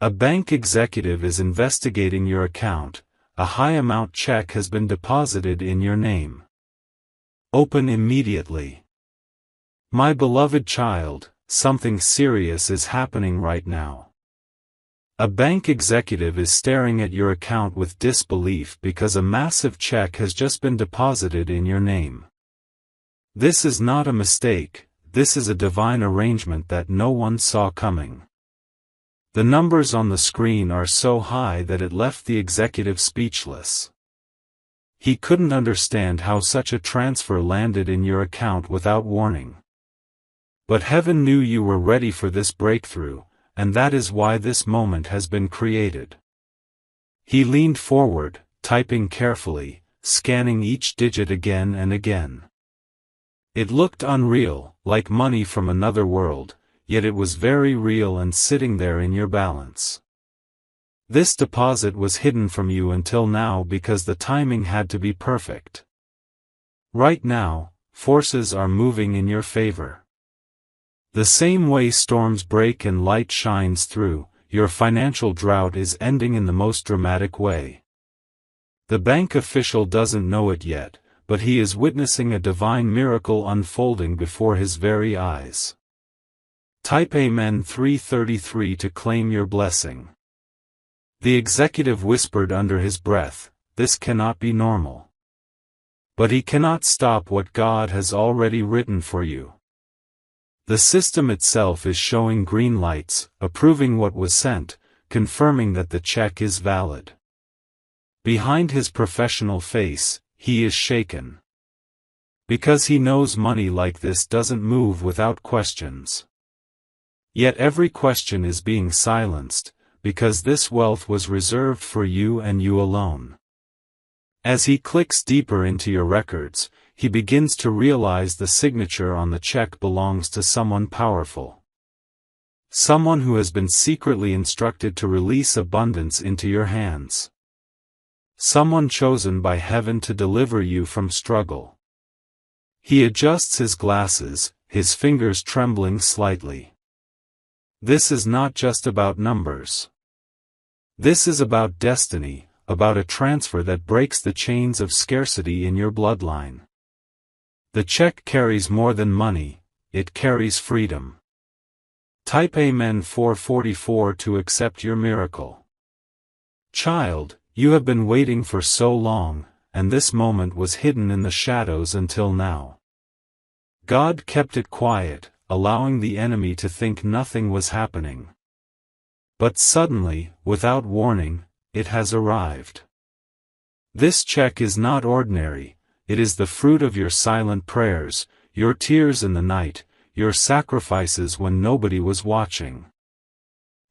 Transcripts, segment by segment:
A bank executive is investigating your account. A high-amount check has been deposited in your name. Open immediately. My beloved child, something serious is happening right now. A bank executive is staring at your account with disbelief because a massive check has just been deposited in your name. This is not a mistake, this is a divine arrangement that no one saw coming. The numbers on the screen are so high that it left the executive speechless. He couldn't understand how such a transfer landed in your account without warning. But heaven knew you were ready for this breakthrough, and that is why this moment has been created. He leaned forward, typing carefully, scanning each digit again and again. It looked unreal, like money from another world, yet it was very real and sitting there in your balance. This deposit was hidden from you until now because the timing had to be perfect. Right now, forces are moving in your favor. The same way storms break and light shines through, your financial drought is ending in the most dramatic way. The bank official doesn't know it yet, but he is witnessing a divine miracle unfolding before his very eyes. Type Amen 333 to claim your blessing. The executive whispered under his breath, "This cannot be normal." But he cannot stop what God has already written for you. The system itself is showing green lights, approving what was sent, confirming that the check is valid. Behind his professional face, he is shaken. Because he knows money like this doesn't move without questions. Yet every question is being silenced, because this wealth was reserved for you and you alone. As he clicks deeper into your records, he begins to realize the signature on the check belongs to someone powerful. Someone who has been secretly instructed to release abundance into your hands. Someone chosen by heaven to deliver you from struggle. He adjusts his glasses, his fingers trembling slightly. This is not just about numbers. This is about destiny, about a transfer that breaks the chains of scarcity in your bloodline. The check carries more than money, it carries freedom. Type Amen 444 to accept your miracle. Child, you have been waiting for so long, and this moment was hidden in the shadows until now. God kept it quiet, allowing the enemy to think nothing was happening. But suddenly, without warning, it has arrived. This check is not ordinary. It is the fruit of your silent prayers, your tears in the night, your sacrifices when nobody was watching.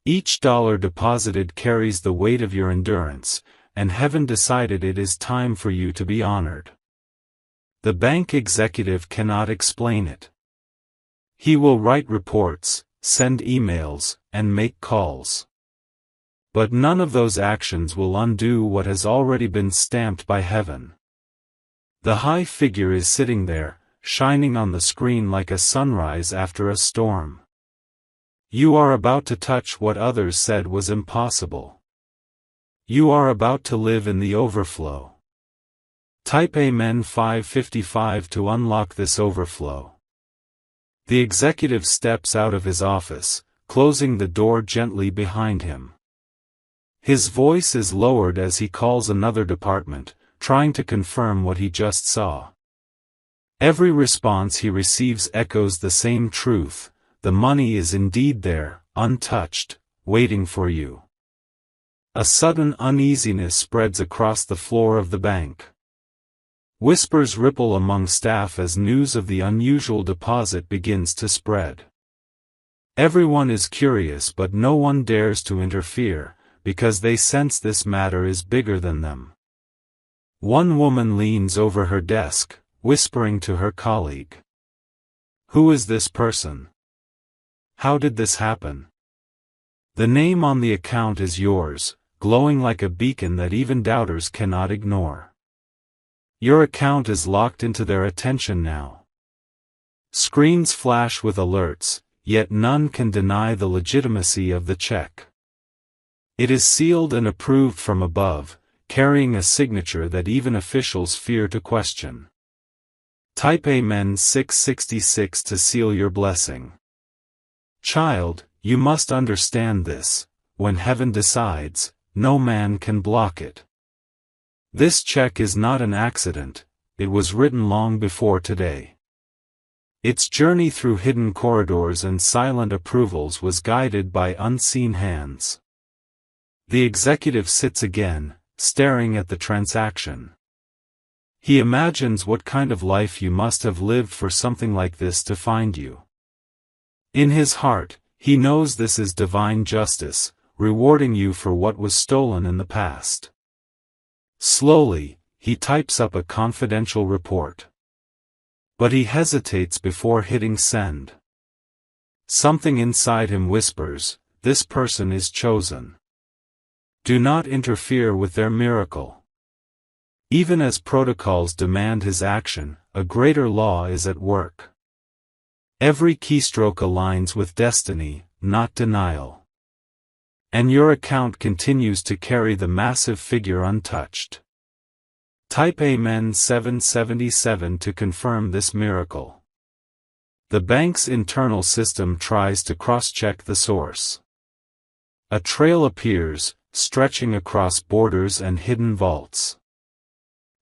Each dollar deposited carries the weight of your endurance, and heaven decided it is time for you to be honored. The bank executive cannot explain it. He will write reports, send emails, and make calls. But none of those actions will undo what has already been stamped by heaven. The high figure is sitting there, shining on the screen like a sunrise after a storm. You are about to touch what others said was impossible. You are about to live in the overflow. Type Amen 555 to unlock this overflow. The executive steps out of his office, closing the door gently behind him. His voice is lowered as he calls another department, trying to confirm what he just saw. Every response he receives echoes the same truth: the money is indeed there, untouched, waiting for you. A sudden uneasiness spreads across the floor of the bank. Whispers ripple among staff as news of the unusual deposit begins to spread. Everyone is curious but no one dares to interfere, because they sense this matter is bigger than them. One woman leans over her desk, whispering to her colleague. "Who is this person? How did this happen?" The name on the account is yours, glowing like a beacon that even doubters cannot ignore. Your account is locked into their attention now. Screens flash with alerts, yet none can deny the legitimacy of the check. It is sealed and approved from above, carrying a signature that even officials fear to question. Type Amen 666 to seal your blessing. Child, you must understand this: when heaven decides, no man can block it. This check is not an accident, it was written long before today. Its journey through hidden corridors and silent approvals was guided by unseen hands. The executive sits again, staring at the transaction. He imagines what kind of life you must have lived for something like this to find you. In his heart, he knows this is divine justice, rewarding you for what was stolen in the past. Slowly, he types up a confidential report. But he hesitates before hitting send. Something inside him whispers, this person is chosen. Do not interfere with their miracle. Even as protocols demand his action, a greater law is at work. Every keystroke aligns with destiny, not denial. And your account continues to carry the massive figure untouched. Type Amen 777 to confirm this miracle. The bank's internal system tries to cross-check the source. A trail appears, stretching across borders and hidden vaults.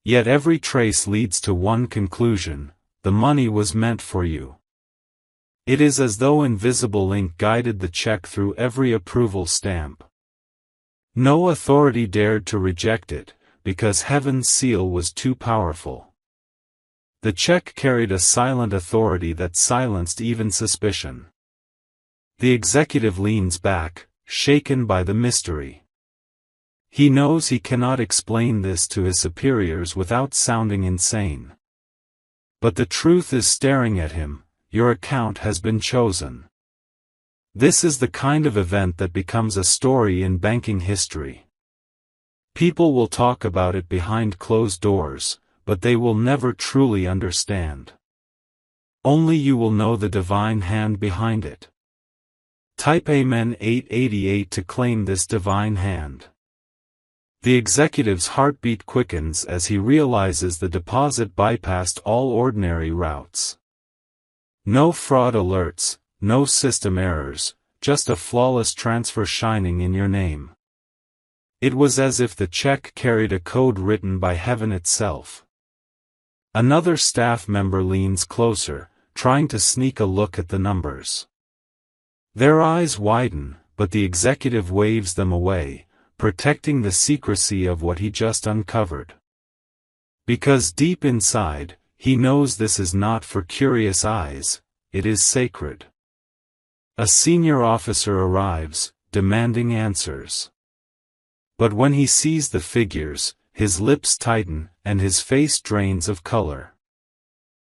Yet every trace leads to one conclusion: the money was meant for you. It is as though invisible ink guided the check through every approval stamp. No authority dared to reject it, because heaven's seal was too powerful. The check carried a silent authority that silenced even suspicion. The executive leans back, shaken by the mystery. He knows he cannot explain this to his superiors without sounding insane. But the truth is staring at him: your account has been chosen. This is the kind of event that becomes a story in banking history. People will talk about it behind closed doors, but they will never truly understand. Only you will know the divine hand behind it. Type Amen 888 to claim this divine hand. The executive's heartbeat quickens as he realizes the deposit bypassed all ordinary routes. No fraud alerts, no system errors, just a flawless transfer shining in your name. It was as if the check carried a code written by heaven itself. Another staff member leans closer, trying to sneak a look at the numbers. Their eyes widen, but the executive waves them away, protecting the secrecy of what he just uncovered. Because deep inside, he knows this is not for curious eyes, it is sacred. A senior officer arrives, demanding answers. But when he sees the figures, his lips tighten, and his face drains of color.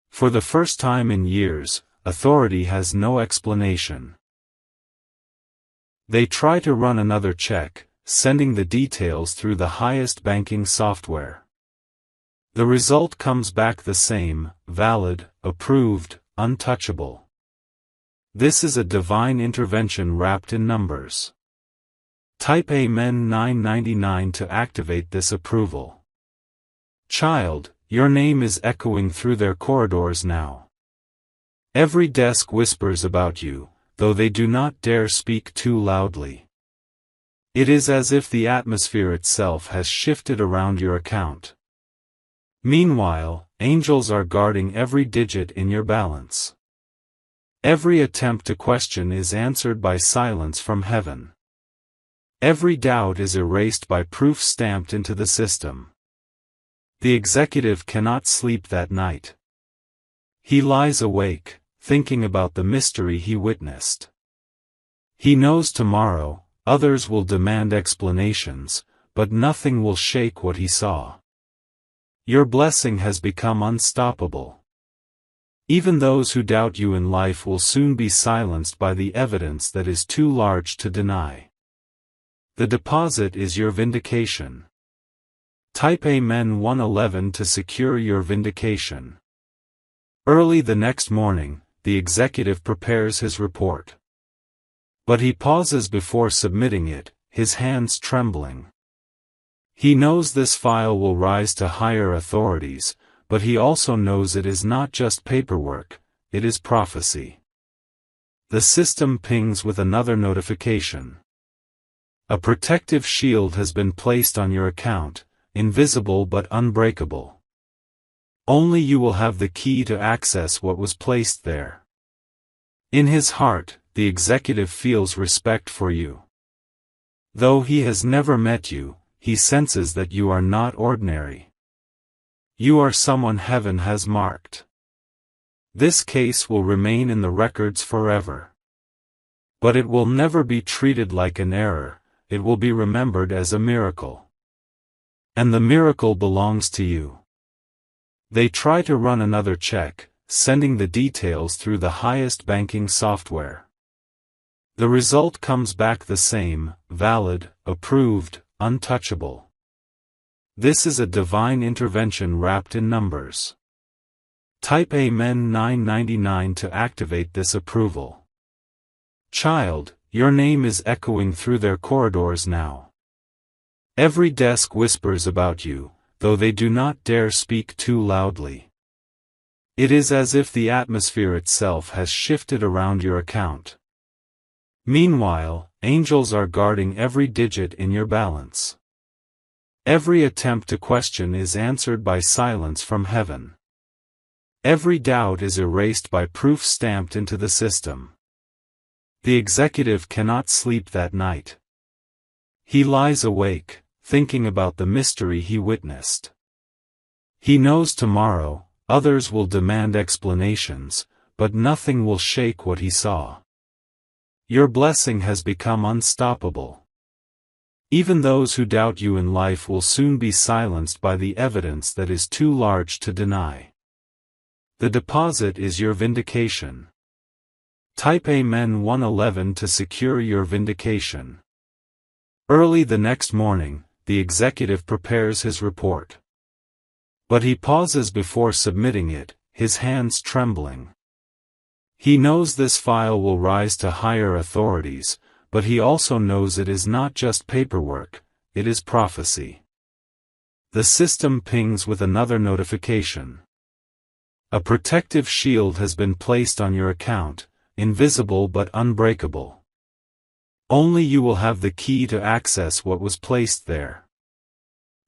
For the first time in years, authority has no explanation. They try to run another check, sending the details through the highest banking software. The result comes back the same: valid, approved, untouchable. This is a divine intervention wrapped in numbers. Type Amen 999 to activate this approval. Child, your name is echoing through their corridors now. Every desk whispers about you, though they do not dare speak too loudly. It is as if the atmosphere itself has shifted around your account. Meanwhile, angels are guarding every digit in your balance. Every attempt to question is answered by silence from heaven. Every doubt is erased by proof stamped into the system. The executive cannot sleep that night. He lies awake, thinking about the mystery he witnessed. He knows tomorrow, others will demand explanations, but nothing will shake what he saw. Your blessing has become unstoppable. Even those who doubt you in life will soon be silenced by the evidence that is too large to deny. The deposit is your vindication. Type Amen 111 to secure your vindication. Early the next morning, the executive prepares his report. But he pauses before submitting it, his hands trembling. He knows this file will rise to higher authorities, but he also knows it is not just paperwork, it is prophecy. The system pings with another notification. A protective shield has been placed on your account, invisible but unbreakable. Only you will have the key to access what was placed there. In his heart, the executive feels respect for you. Though he has never met you, he senses that you are not ordinary. You are someone heaven has marked. This case will remain in the records forever. But it will never be treated like an error, it will be remembered as a miracle. And the miracle belongs to you. They try to run another check, sending the details through the highest banking software. The result comes back the same, valid, approved, untouchable. This is a divine intervention wrapped in numbers. Type Amen 999 to activate this approval. Child, your name is echoing through their corridors now. Every desk whispers about you, though they do not dare speak too loudly. It is as if the atmosphere itself has shifted around your account. Meanwhile, angels are guarding every digit in your balance. Every attempt to question is answered by silence from heaven. Every doubt is erased by proof stamped into the system. The executive cannot sleep that night. He lies awake, thinking about the mystery he witnessed. He knows tomorrow, others will demand explanations, but nothing will shake what he saw. Your blessing has become unstoppable. Even those who doubt you in life will soon be silenced by the evidence that is too large to deny. The deposit is your vindication. Type Amen 111 to secure your vindication. Early the next morning, the executive prepares his report. But he pauses before submitting it, his hands trembling. He knows this file will rise to higher authorities, but he also knows it is not just paperwork, it is prophecy. The system pings with another notification. A protective shield has been placed on your account, invisible but unbreakable. Only you will have the key to access what was placed there.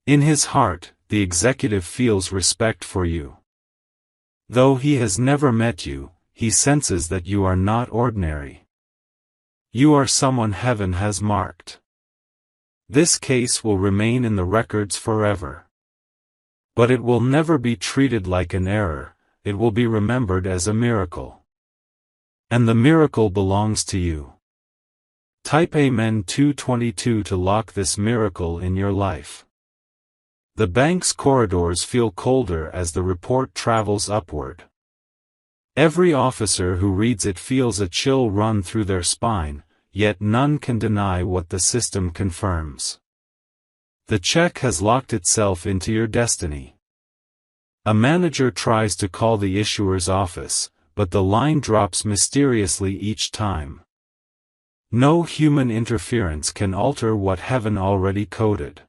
In his heart, the executive feels respect for you. Though he has never met you, he senses that you are not ordinary. You are someone heaven has marked. This case will remain in the records forever. But it will never be treated like an error, it will be remembered as a miracle. And the miracle belongs to you. Type Amen 222 to lock this miracle in your life. The bank's corridors feel colder as the report travels upward. Every officer who reads it feels a chill run through their spine, yet none can deny what the system confirms. The check has locked itself into your destiny. A manager tries to call the issuer's office, but the line drops mysteriously each time. No human interference can alter what heaven already coded.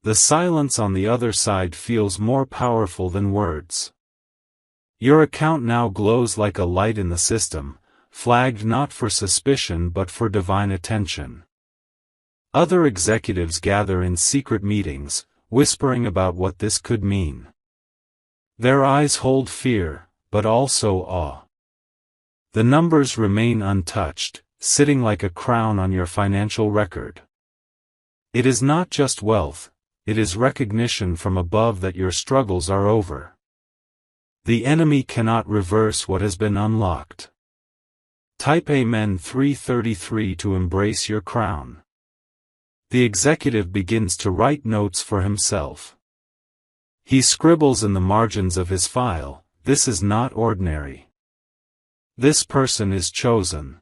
The silence on the other side feels more powerful than words. Your account now glows like a light in the system, flagged not for suspicion but for divine attention. Other executives gather in secret meetings, whispering about what this could mean. Their eyes hold fear, but also awe. The numbers remain untouched, sitting like a crown on your financial record. It is not just wealth, it is recognition from above that your struggles are over. The enemy cannot reverse what has been unlocked. Type Amen 333 to embrace your crown. The executive begins to write notes for himself. He scribbles in the margins of his file, "This is not ordinary. This person is chosen."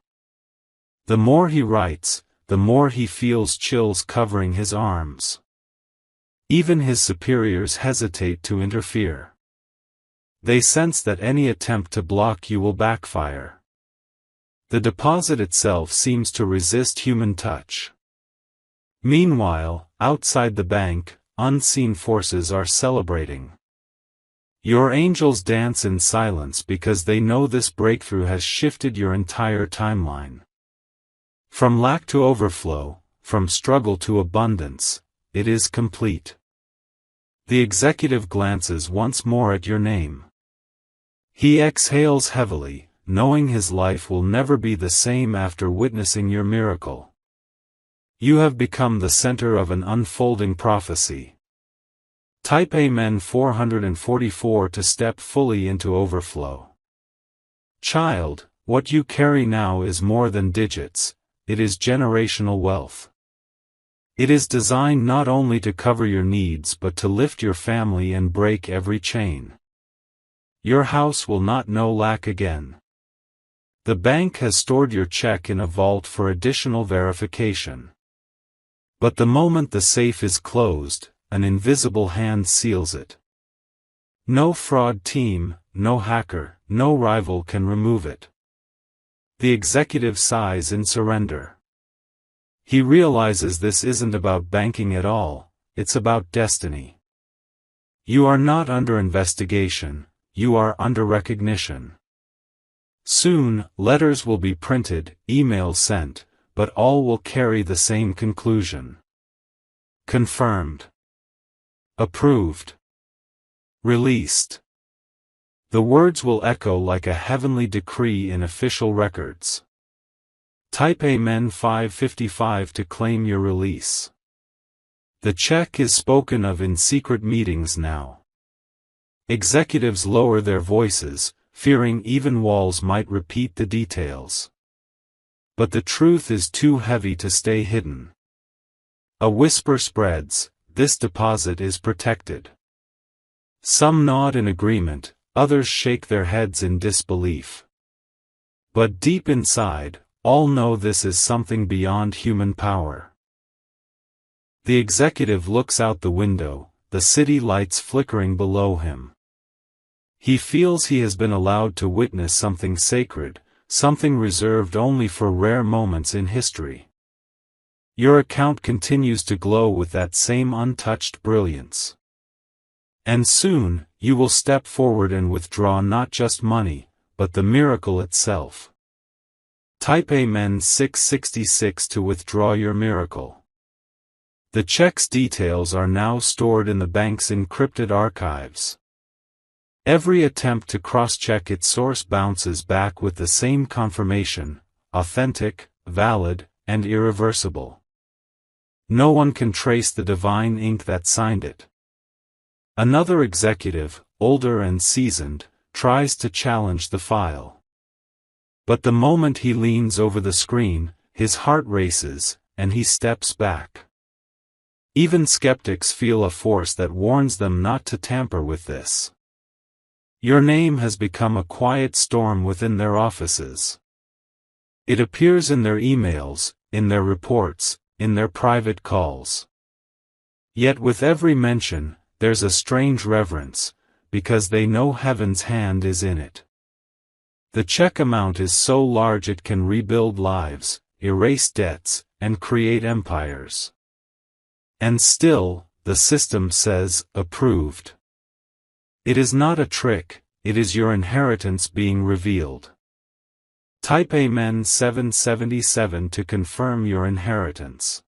The more he writes, the more he feels chills covering his arms. Even his superiors hesitate to interfere. They sense that any attempt to block you will backfire. The deposit itself seems to resist human touch. Meanwhile, outside the bank, unseen forces are celebrating. Your angels dance in silence because they know this breakthrough has shifted your entire timeline. From lack to overflow, from struggle to abundance, it is complete. The executive glances once more at your name. He exhales heavily, knowing his life will never be the same after witnessing your miracle. You have become the center of an unfolding prophecy. Type Amen 444 to step fully into overflow. Child, what you carry now is more than digits, it is generational wealth. It is designed not only to cover your needs but to lift your family and break every chain. Your house will not know lack again. The bank has stored your check in a vault for additional verification. But the moment the safe is closed, an invisible hand seals it. No fraud team, no hacker, no rival can remove it. The executive sighs in surrender. He realizes this isn't about banking at all, it's about destiny. You are not under investigation, you are under recognition. Soon, letters will be printed, emails sent, but all will carry the same conclusion. Confirmed. Approved. Released. The words will echo like a heavenly decree in official records. Type Amen 555 to claim your release. The check is spoken of in secret meetings now. Executives lower their voices, fearing even walls might repeat the details. But the truth is too heavy to stay hidden. A whisper spreads, this deposit is protected. Some nod in agreement, others shake their heads in disbelief. But deep inside, all know this is something beyond human power. The executive looks out the window, the city lights flickering below him. He feels he has been allowed to witness something sacred, something reserved only for rare moments in history. Your account continues to glow with that same untouched brilliance. And soon, you will step forward and withdraw not just money, but the miracle itself. Type Amen 666 to withdraw your miracle. The check's details are now stored in the bank's encrypted archives. Every attempt to cross-check its source bounces back with the same confirmation, authentic, valid, and irreversible. No one can trace the divine ink that signed it. Another executive, older and seasoned, tries to challenge the file. But the moment he leans over the screen, his heart races, and he steps back. Even skeptics feel a force that warns them not to tamper with this. Your name has become a quiet storm within their offices. It appears in their emails, in their reports, in their private calls. Yet with every mention, there's a strange reverence, because they know heaven's hand is in it. The check amount is so large it can rebuild lives, erase debts, and create empires. And still, the system says, approved. It is not a trick, it is your inheritance being revealed. Type Amen 777 to confirm your inheritance.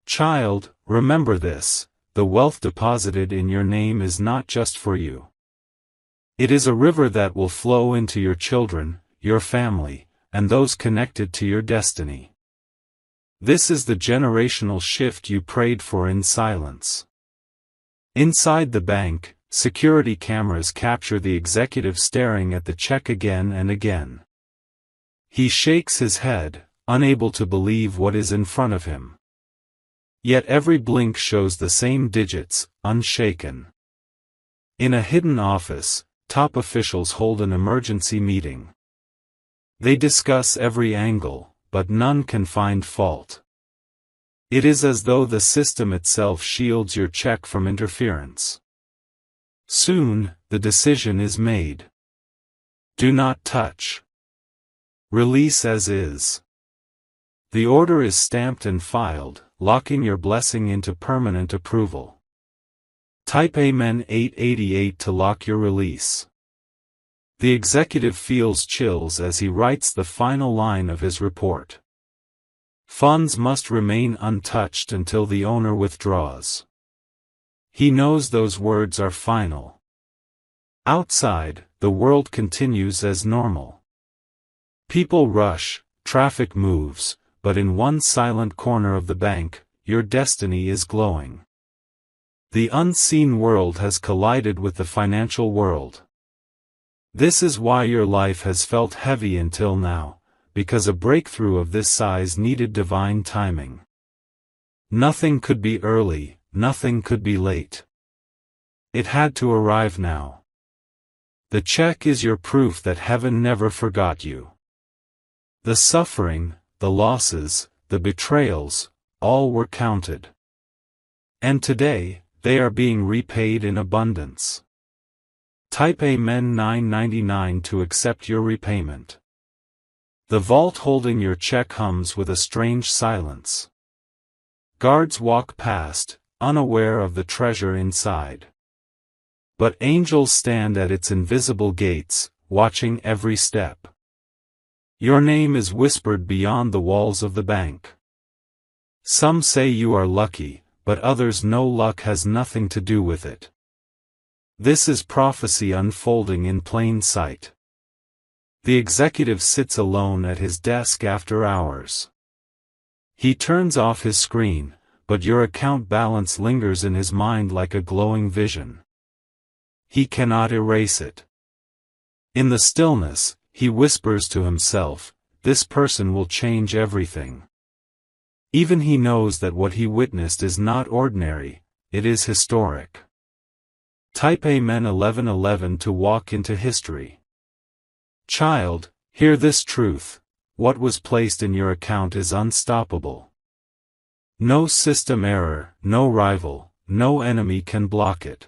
Child, remember this, the wealth deposited in your name is not just for you. It is a river that will flow into your children, your family, and those connected to your destiny. This is the generational shift you prayed for in silence. Inside the bank, security cameras capture the executive staring at the check again and again. He shakes his head, unable to believe what is in front of him. Yet every blink shows the same digits, unshaken. In a hidden office, top officials hold an emergency meeting. They discuss every angle, but none can find fault. It is as though the system itself shields your check from interference. Soon, the decision is made. Do not touch. Release as is. The order is stamped and filed, locking your blessing into permanent approval. Type Amen 888 to lock your release. The executive feels chills as he writes the final line of his report. Funds must remain untouched until the owner withdraws. He knows those words are final. Outside, the world continues as normal. People rush, traffic moves, but in one silent corner of the bank, your destiny is glowing. The unseen world has collided with the financial world. This is why your life has felt heavy until now, because a breakthrough of this size needed divine timing. Nothing could be early, nothing could be late. It had to arrive now. The check is your proof that heaven never forgot you. The suffering, the losses, the betrayals, all were counted. And today, they are being repaid in abundance. Type Amen 999 to accept your repayment. The vault holding your check hums with a strange silence. Guards walk past, unaware of the treasure inside. But angels stand at its invisible gates, watching every step. Your name is whispered beyond the walls of the bank. Some say you are lucky, but others know luck has nothing to do with it. This is prophecy unfolding in plain sight. The executive sits alone at his desk after hours. He turns off his screen, but your account balance lingers in his mind like a glowing vision. He cannot erase it. In the stillness, he whispers to himself, "This person will change everything." Even he knows that what he witnessed is not ordinary, it is historic. Type Amen 1111 to walk into history. Child, hear this truth: what was placed in your account is unstoppable. No system error, no rival, no enemy can block it.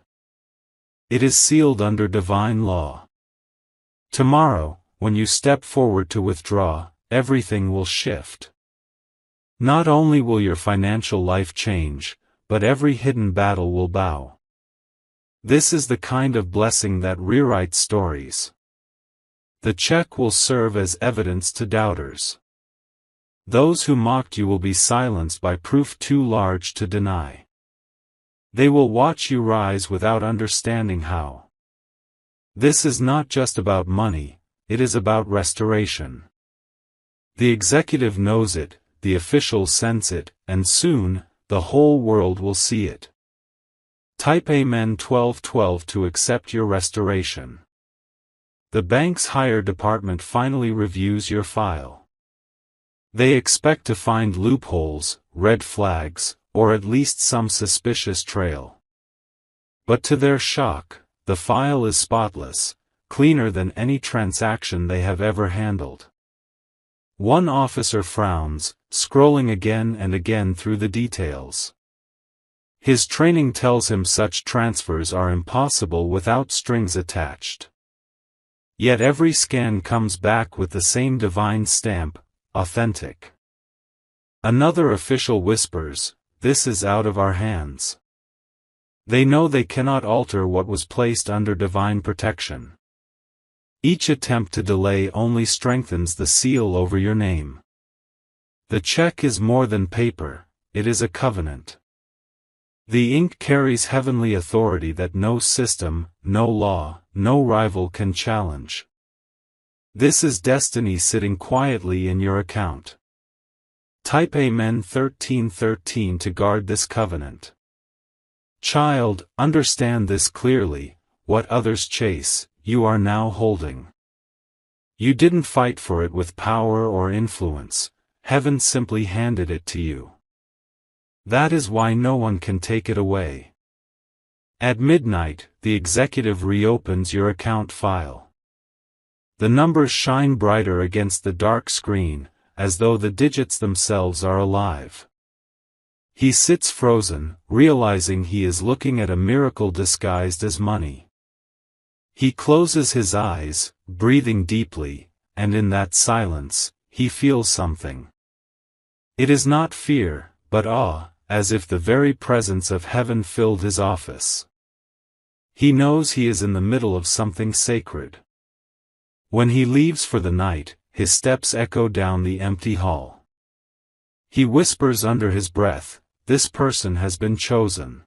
It is sealed under divine law. Tomorrow, when you step forward to withdraw, everything will shift. Not only will your financial life change, but every hidden battle will bow. This is the kind of blessing that rewrites stories. The check will serve as evidence to doubters. Those who mocked you will be silenced by proof too large to deny. They will watch you rise without understanding how. This is not just about money, it is about restoration. The executive knows it, the officials sense it, and soon, the whole world will see it. Type Amen 1212 to accept your restoration. The bank's hire department finally reviews your file. They expect to find loopholes, red flags, or at least some suspicious trail. But to their shock, the file is spotless, cleaner than any transaction they have ever handled. One officer frowns, scrolling again and again through the details. His training tells him such transfers are impossible without strings attached. Yet every scan comes back with the same divine stamp, authentic. Another official whispers, "This is out of our hands." They know they cannot alter what was placed under divine protection. Each attempt to delay only strengthens the seal over your name. The check is more than paper, it is a covenant. The ink carries heavenly authority that no system, no law, no rival can challenge. This is destiny sitting quietly in your account. Type Amen 1313 to guard this covenant. Child, understand this clearly: what others chase, you are now holding. You didn't fight for it with power or influence, heaven simply handed it to you. That is why no one can take it away. At midnight, the executive reopens your account file. The numbers shine brighter against the dark screen, as though the digits themselves are alive. He sits frozen, realizing he is looking at a miracle disguised as money. He closes his eyes, breathing deeply, and in that silence, he feels something. It is not fear, but awe, as if the very presence of heaven filled his office. He knows he is in the middle of something sacred. When he leaves for the night, his steps echo down the empty hall. He whispers under his breath, "This person has been chosen.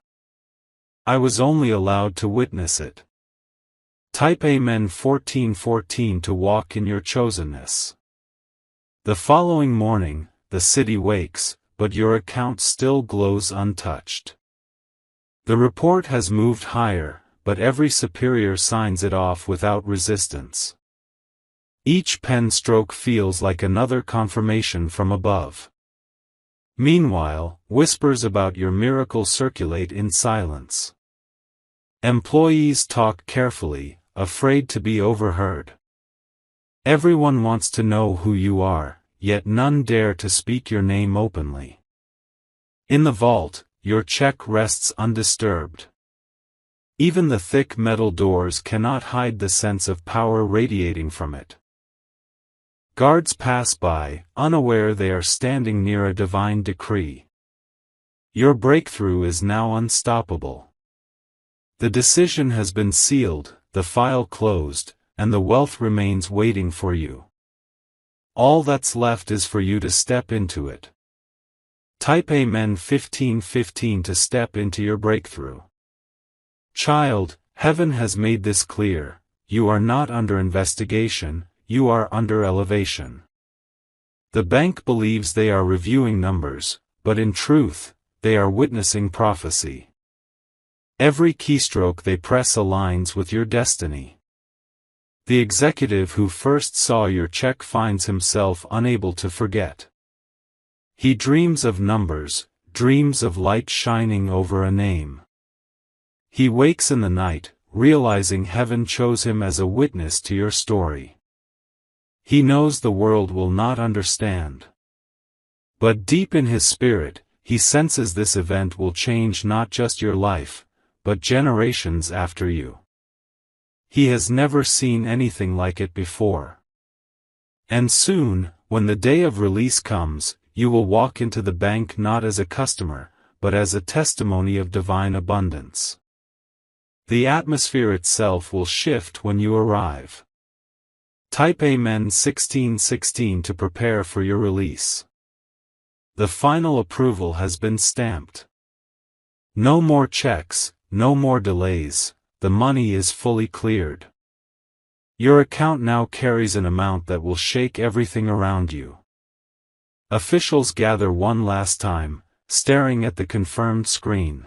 I was only allowed to witness it." Type Amen 14:14 to walk in your chosenness. The following morning, the city wakes, but your account still glows untouched. The report has moved higher, but every superior signs it off without resistance. Each pen stroke feels like another confirmation from above. Meanwhile, whispers about your miracle circulate in silence. Employees talk carefully, afraid to be overheard. Everyone wants to know who you are, yet none dare to speak your name openly. In the vault, your check rests undisturbed. Even the thick metal doors cannot hide the sense of power radiating from it. Guards pass by, unaware they are standing near a divine decree. Your breakthrough is now unstoppable. The decision has been sealed, the file closed, and the wealth remains waiting for you. All that's left is for you to step into it. Type Amen 15:15 to step into your breakthrough. Child, heaven has made this clear: you are not under investigation, you are under elevation. The bank believes they are reviewing numbers, but in truth, they are witnessing prophecy. Every keystroke they press aligns with your destiny. The executive who first saw your check finds himself unable to forget. He dreams of numbers, dreams of light shining over a name. He wakes in the night, realizing heaven chose him as a witness to your story. He knows the world will not understand. But deep in his spirit, he senses this event will change not just your life, but generations after you. He has never seen anything like it before. And soon, when the day of release comes, you will walk into the bank not as a customer, but as a testimony of divine abundance. The atmosphere itself will shift when you arrive. Type Amen 16:16 to prepare for your release. The final approval has been stamped. No more checks, no more delays, the money is fully cleared. Your account now carries an amount that will shake everything around you. Officials gather one last time, staring at the confirmed screen.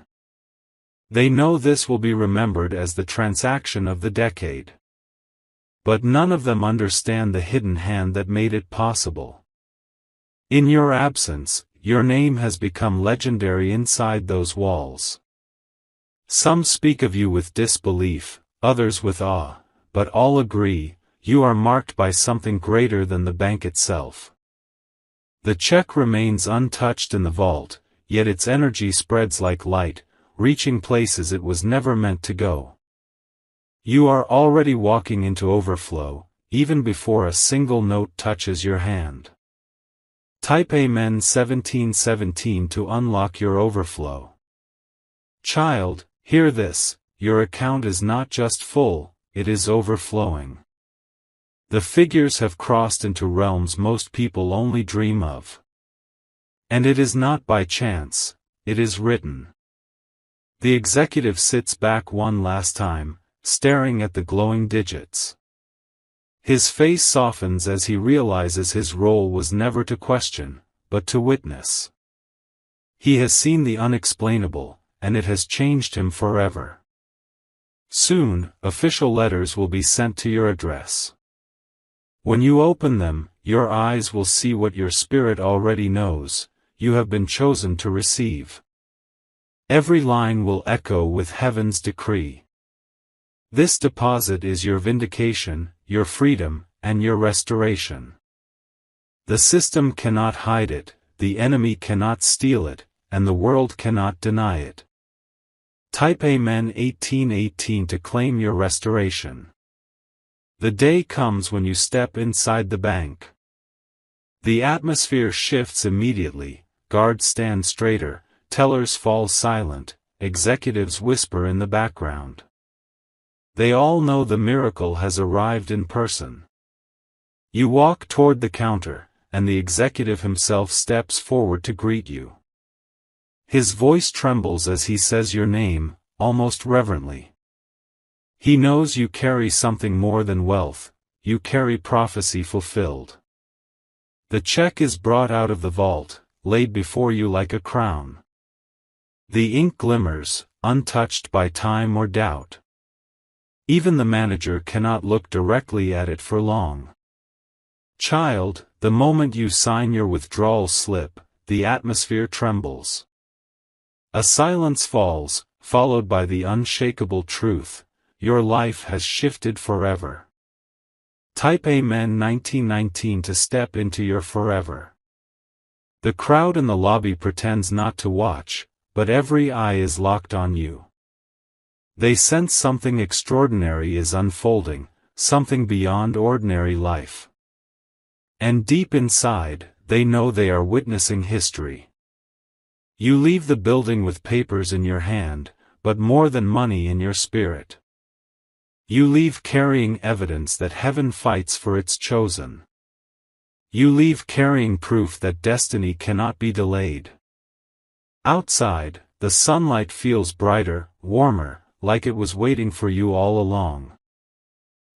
They know this will be remembered as the transaction of the decade. But none of them understand the hidden hand that made it possible. In your absence, your name has become legendary inside those walls. Some speak of you with disbelief, others with awe, but all agree, you are marked by something greater than the bank itself. The check remains untouched in the vault, yet its energy spreads like light, reaching places it was never meant to go. You are already walking into overflow, even before a single note touches your hand. Type Amen 17:17 to unlock your overflow. Child, hear this: your account is not just full, it is overflowing. The figures have crossed into realms most people only dream of. And it is not by chance, it is written. The executive sits back one last time, staring at the glowing digits. His face softens as he realizes his role was never to question, but to witness. He has seen the unexplainable, and it has changed him forever. Soon, official letters will be sent to your address. When you open them, your eyes will see what your spirit already knows: you have been chosen to receive. Every line will echo with heaven's decree. This deposit is your vindication, your freedom, and your restoration. The system cannot hide it, the enemy cannot steal it, and the world cannot deny it. Type Amen 18:18 to claim your restoration. The day comes when you step inside the bank. The atmosphere shifts immediately, guards stand straighter, tellers fall silent, executives whisper in the background. They all know the miracle has arrived in person. You walk toward the counter, and the executive himself steps forward to greet you. His voice trembles as he says your name, almost reverently. He knows you carry something more than wealth, you carry prophecy fulfilled. The check is brought out of the vault, laid before you like a crown. The ink glimmers, untouched by time or doubt. Even the manager cannot look directly at it for long. Child, the moment you sign your withdrawal slip, the atmosphere trembles. A silence falls, followed by the unshakable truth: your life has shifted forever. Type Amen 1919 to step into your forever. The crowd in the lobby pretends not to watch, but every eye is locked on you. They sense something extraordinary is unfolding, something beyond ordinary life. And deep inside, they know they are witnessing history. You leave the building with papers in your hand, but more than money in your spirit. You leave carrying evidence that heaven fights for its chosen. You leave carrying proof that destiny cannot be delayed. Outside, the sunlight feels brighter, warmer, like it was waiting for you all along.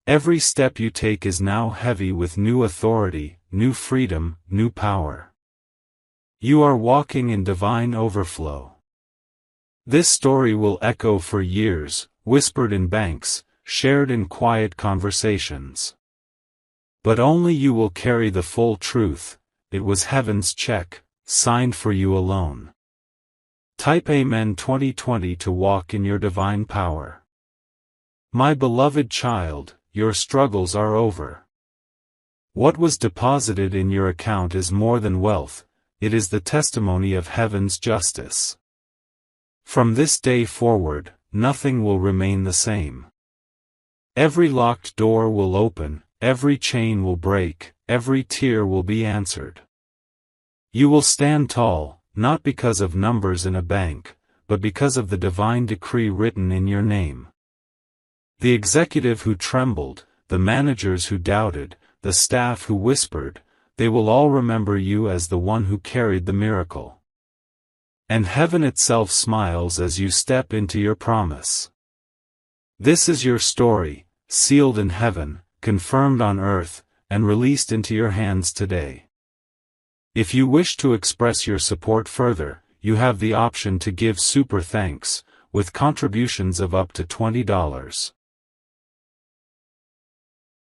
Every step you take is now heavy with new authority, new freedom, new power. You are walking in divine overflow. This story will echo for years, whispered in banks, shared in quiet conversations. But only you will carry the full truth: it was heaven's check, signed for you alone. Type Amen 2020 to walk in your divine power. My beloved child, your struggles are over. What was deposited in your account is more than wealth, it is the testimony of heaven's justice. From this day forward, nothing will remain the same. Every locked door will open, every chain will break, every tear will be answered. You will stand tall, not because of numbers in a bank, but because of the divine decree written in your name. The executive who trembled, the managers who doubted, the staff who whispered, they will all remember you as the one who carried the miracle. And heaven itself smiles as you step into your promise. This is your story, sealed in heaven, confirmed on earth, and released into your hands today. If you wish to express your support further, you have the option to give super thanks, with contributions of up to $20.